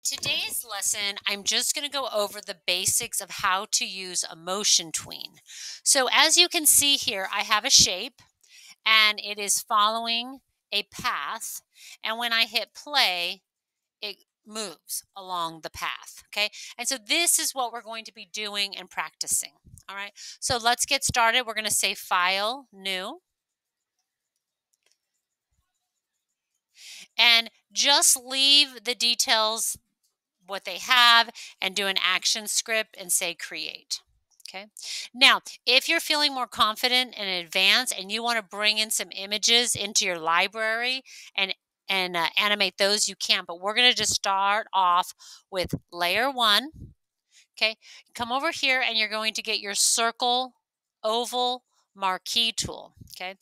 Today's lesson, I'm just going to go over the basics of how to use a motion tween. So as you can see here, I have a shape and it is following a path. And when I hit play, it moves along the path. Okay. And so this is what we're going to be doing and practicing. All right. So let's get started. We're going to say File, New, and just leave the details what they have and do an action script and say create. Okay. Now, if you're feeling more confident in advance and you want to bring in some images into your library and animate those, you can. But we're going to just start off with layer one. Okay. Come over here and you're going to get your circle, oval, marquee tool. Okay.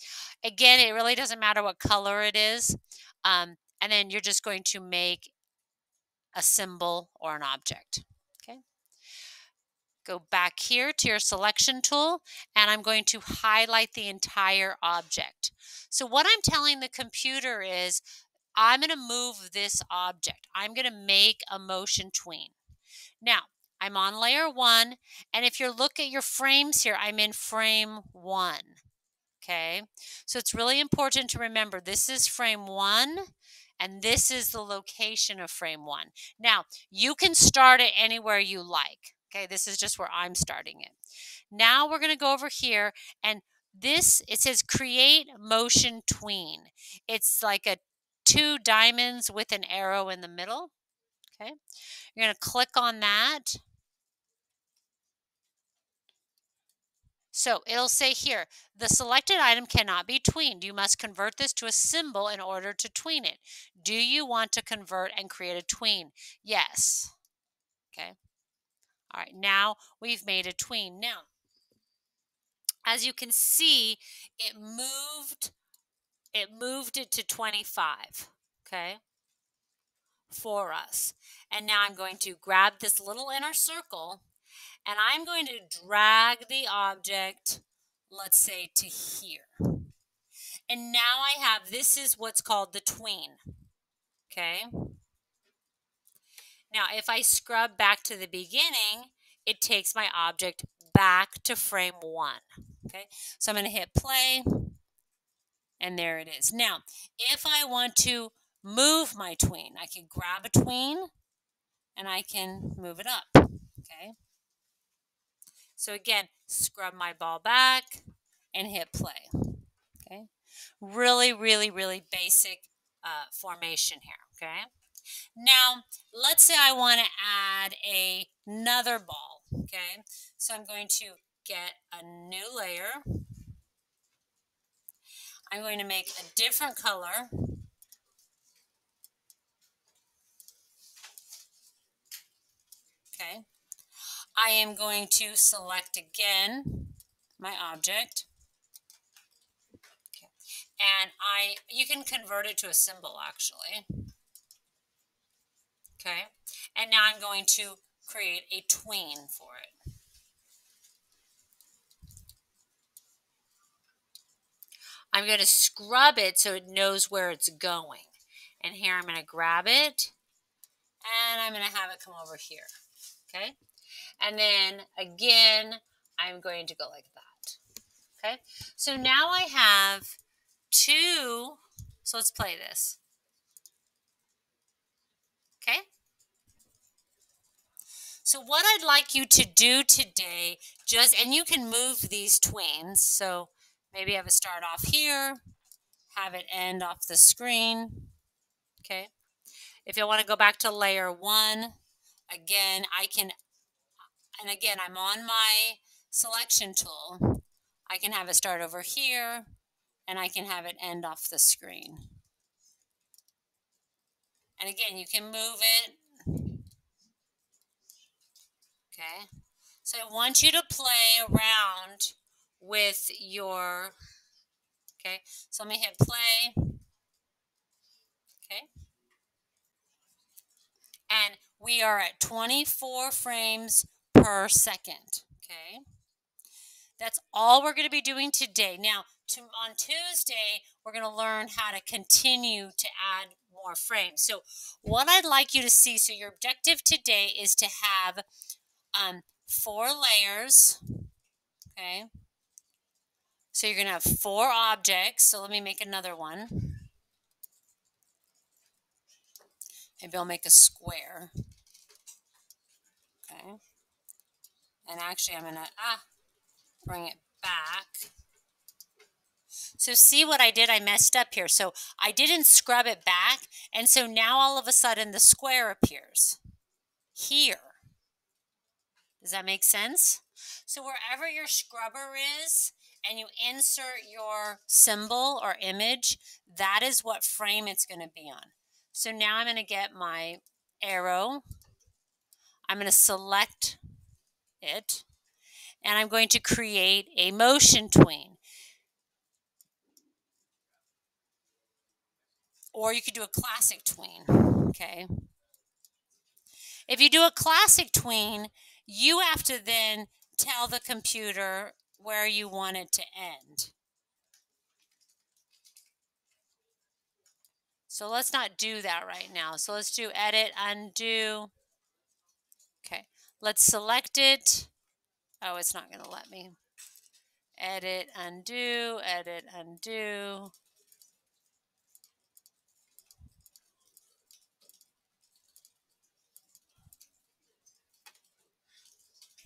Again, it really doesn't matter what color it is. And then you're just going to make a symbol or an object. Okay. Go back here to your selection tool and I'm going to highlight the entire object. So what I'm telling the computer is I'm going to move this object. I'm going to make a motion tween. Now, I'm on layer one, and if you look at your frames here, I'm in frame one. Okay, so it's really important to remember this is frame one and this is the location of frame one. Now, you can start it anywhere you like. Okay, this is just where I'm starting it. Now we're going to go over here and this, it says create motion tween. It's like a two diamonds with an arrow in the middle. Okay, you're going to click on that. So it'll say here, the selected item cannot be tweened. You must convert this to a symbol in order to tween it. Do you want to convert and create a tween? Yes. Okay. All right, now we've made a tween. Now, as you can see, it moved it to 25, okay, for us. And now I'm going to grab this little inner circle and I'm going to drag the object, let's say, to here. And now I have, this is what's called the tween, okay? Now, if I scrub back to the beginning, it takes my object back to frame one, okay? So I'm going to hit play, and there it is. Now, if I want to move my tween, I can grab a tween, and I can move it up, okay? So again, scrub my ball back and hit play, okay? Really, really, really basic formation here, okay? Now, let's say I want to add another ball, okay? So I'm going to get a new layer. I'm going to make a different color. Okay. I am going to select again my object. Okay. And you can convert it to a symbol actually. Okay. And now I'm going to create a tween for it. I'm going to scrub it so it knows where it's going. And here I'm going to grab it and I'm going to have it come over here. Okay. And then again, I'm going to go like that. Okay. So now I have two. So let's play this. Okay. So what I'd like you to do today, and you can move these tweens. So maybe have it start off here, have it end off the screen. Okay. If you want to go back to layer one, again, and again, I'm on my selection tool. I can have it start over here, and I can have it end off the screen. And again, you can move it. Okay. So I want you to play around with your, okay. So let me hit play. Okay. And we are at 24 frames per second. Okay. That's all we're going to be doing today. Now, on Tuesday, we're going to learn how to continue to add more more frames. So what I'd like you to see, so your objective today is to have 4 layers, okay? So you're going to have 4 objects. So let me make another one. Maybe I'll make a square. Okay. And actually I'm going to bring it back. So see what I did? I messed up here. So I didn't scrub it back. And so now all of a sudden the square appears here. Does that make sense? So wherever your scrubber is and you insert your symbol or image, that is what frame it's going to be on. So now I'm going to get my arrow. I'm going to select it. And I'm going to create a motion tween. Or you could do a classic tween, okay? If you do a classic tween, you have to then tell the computer where you want it to end. So let's not do that right now. So let's do edit, undo. Okay, let's select it. Oh, it's not going to let me. Edit, undo, edit, undo.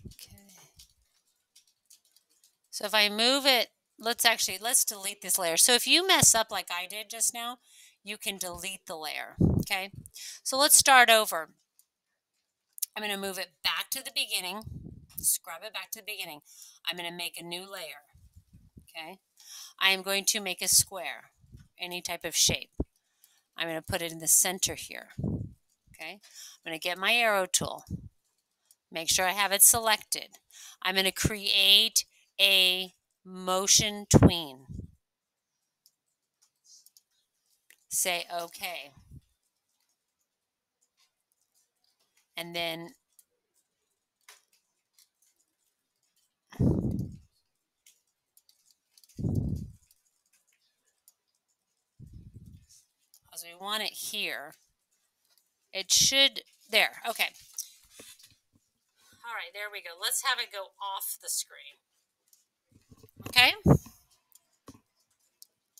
Okay. So if I move it, let's delete this layer. So if you mess up like I did just now, you can delete the layer, okay? So let's start over. I'm going to move it back to the beginning, scrub it back to the beginning. I'm going to make a new layer, okay? I am going to make a square, any type of shape. I'm going to put it in the center here, okay? I'm going to get my arrow tool, make sure I have it selected. I'm going to create a motion tween. Say okay. And then as we want it here, it should, there, okay. All right, there we go. Let's have it go off the screen. Okay?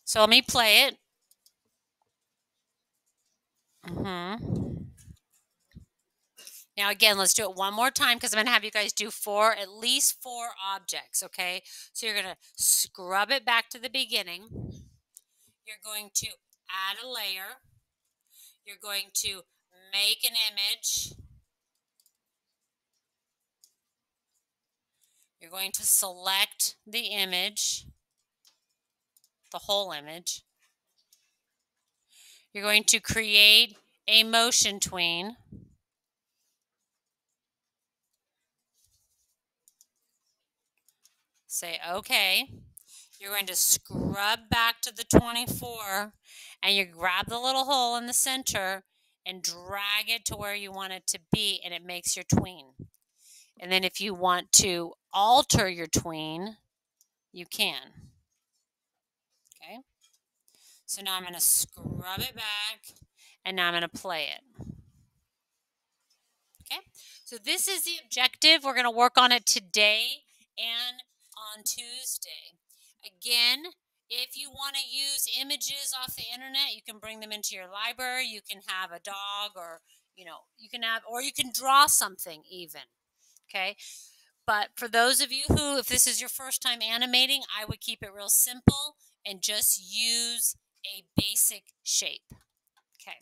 So let me play it. Now again, let's do it one more time because I'm going to have you guys do at least 4 objects, okay? So you're going to scrub it back to the beginning. You're going to add a layer. You're going to make an image. You're going to select the image, the whole image. You're going to create a motion tween. Say okay. You're going to scrub back to the 24 and you grab the little hole in the center and drag it to where you want it to be and it makes your tween. And then if you want to alter your tween, you can. Okay. So now I'm going to scrub it back and now I'm going to play it. Okay. So this is the objective. We're going to work on it today and on Tuesday. Again, if you want to use images off the internet, you can bring them into your library. You can have a dog or, you can draw something even. Okay. But for those of you who, if this is your first time animating, I would keep it real simple and just use a basic shape. Okay.